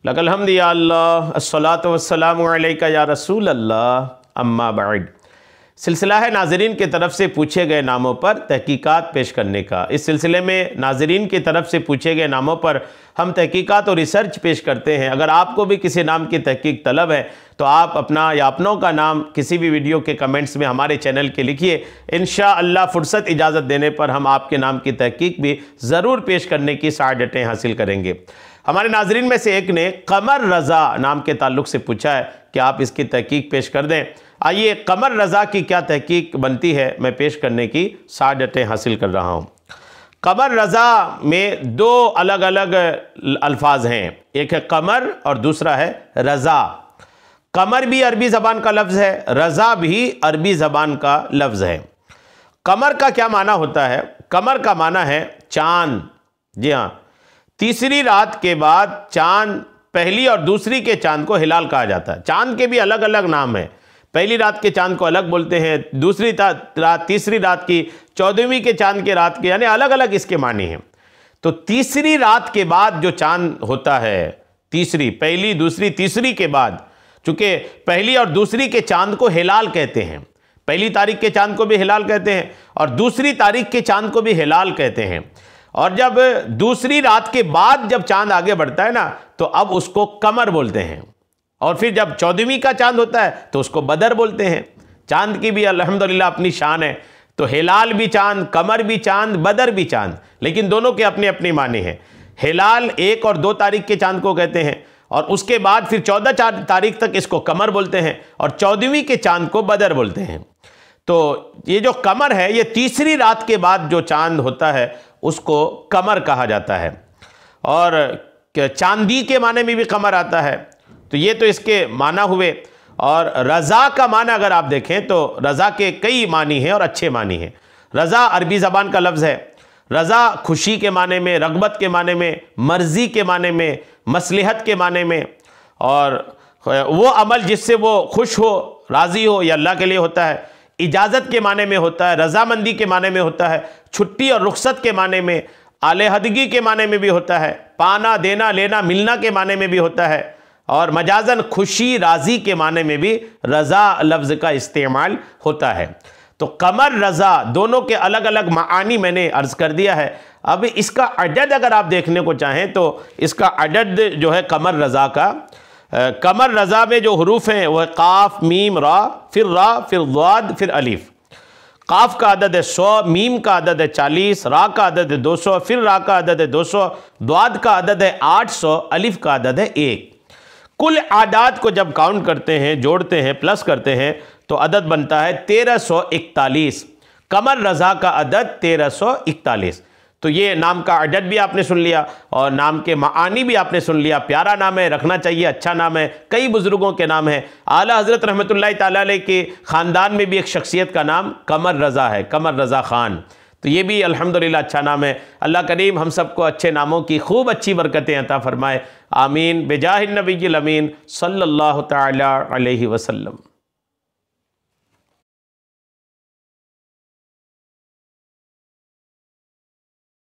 लकल हम्द या अल्लाह, अस्सलातु वस्सलामु अलैका या रसूल अल्लाह, अम्मा बाद। सिलसिला है नाज़रीन की तरफ से पूछे गए नामों पर तहकीकात पेश करने का। इस सिलसिले में नाज़रीन की तरफ से पूछे गए नामों पर हम तहकीकात और रिसर्च पेश करते हैं। अगर आपको भी किसी नाम की तहकीक तलब है तो आप अपना या अपनों का नाम किसी भी वीडियो के कमेंट्स में हमारे चैनल के लिखिए। इंशाअल्लाह फ़ुर्सत इजाज़त देने पर हम आपके नाम की तहकीक भी ज़रूर पेश करने की सादतें हासिल करेंगे। हमारे नाज़रीन में से एक ने कमर रज़ा नाम के ताल्लुक़ से पूछा है कि आप इसकी तहकीक पेश कर दें। आइए कमर रज़ा की क्या तहकीक बनती है मैं पेश करने की सादतें हासिल कर रहा हूँ। कमर रज़ा में दो अलग अलग अल्फाज हैं, एक है कमर और दूसरा है रज़ा। कमर भी अरबी ज़बान का लफ्ज़ है, रज़ा भी अरबी ज़बान का लफ्ज़ है। कमर का क्या माना होता है? कमर का माना है चाँद। जी हाँ, तीसरी रात के बाद चाँद, पहली और दूसरी के चाँद को हिलाल कहा जाता है। चाँद के भी अलग अलग नाम हैं। पहली रात के चाँद को अलग बोलते हैं, दूसरी रात, तीसरी रात की, 14वीं के चाँद के रात के, यानी अलग अलग इसके मानी हैं। तो तीसरी रात के बाद जो चाँद होता है, तीसरी, पहली, दूसरी, तीसरी के बाद, चूँकि पहली और दूसरी के चाँद को हिलाल कहते हैं, पहली तारीख के चाँद को भी हिलाल कहते हैं और दूसरी तारीख के चाँद को भी हिलाल कहते हैं। और जब दूसरी रात के बाद जब चाँद आगे बढ़ता है ना तो अब उसको कमर बोलते हैं। और फिर जब 14वीं का चाँद होता है तो उसको बदर बोलते हैं। चाँद की भी अल्हम्दुलिल्लाह अपनी शान है। तो हिलाल भी चाँद, कमर भी चाँद, बदर भी चाँद, लेकिन दोनों के अपने अपने माने हैं। हिलाल 1 और 2 तारीख के चाँद को कहते हैं और उसके बाद फिर 14 तारीख तक इसको कमर बोलते हैं और 14वीं के चाँद को बदर बोलते हैं। तो ये जो कमर है ये तीसरी रात के बाद जो चाँद होता है उसको कमर कहा जाता है। और चांदी के माने में भी कमर आता है। तो ये तो इसके माना हुए। और रज़ा का माना अगर आप देखें तो रज़ा के कई मानी हैं और अच्छे मानी हैं। रज़ा अरबी ज़बान का लफ्ज़ है। रज़ा खुशी के माने में, रग़बत के माने में, मर्ज़ी के माने में, मसलहत के माने में, और वो अमल जिससे वो खुश हो, राज़ी हो, ये अल्लाह के लिए होता है। इजाज़त के माने में होता है, रज़ामंदी के माने में होता है, छुट्टी और रुख्सत के माने में, आलेहदगी के माने में भी होता है, पाना, देना, लेना, मिलना के माने में भी होता है, और मजाजन खुशी, राज़ी के माने में भी रज़ा लफ्ज़ का इस्तेमाल होता है। तो कमर, रज़ा दोनों के अलग अलग मानी मैंने अर्ज़ कर दिया है। अब इसका अदद अगर आप देखने को चाहें तो इसका अदद जो है कमर रज़ा का, कमर रज़ा में जो हरूफ हैं वह काफ, मीम, रा, फिर ज़ाद, फिर अलिफ। काफ का अदद है 100, मीम का अदद है 40, रा का अदद है 200, फिर रा का अदद है 200, द्वाद का अदद है 800, अलिफ का अदद है 1। कुल आदाद को जब काउंट करते हैं, जोड़ते हैं, प्लस करते हैं तो अदद बनता है 1341। कमर रज़ा का अदद 1341। तो ये नाम का अदद भी आपने सुन लिया और नाम के मानी भी आपने सुन लिया। प्यारा नाम है, रखना चाहिए, अच्छा नाम है, कई बुज़ुर्गों के नाम है। आला हज़रत रहमतुल्लाहि ताला अलैह के ख़ानदान में भी एक शख्सियत का नाम कमर रज़ा है, कमर रज़ा ख़ान। तो ये भी अल्हम्दुलिल्लाह अच्छा नाम है। अल्लाह करीम हम सबको अच्छे नामों की खूब अच्छी बरकतें अता फ़रमाए। आमीन। बेजाहिन नबिय्यिल अमीन सल्लल्लाहु तआला अलैहि वसल्लम।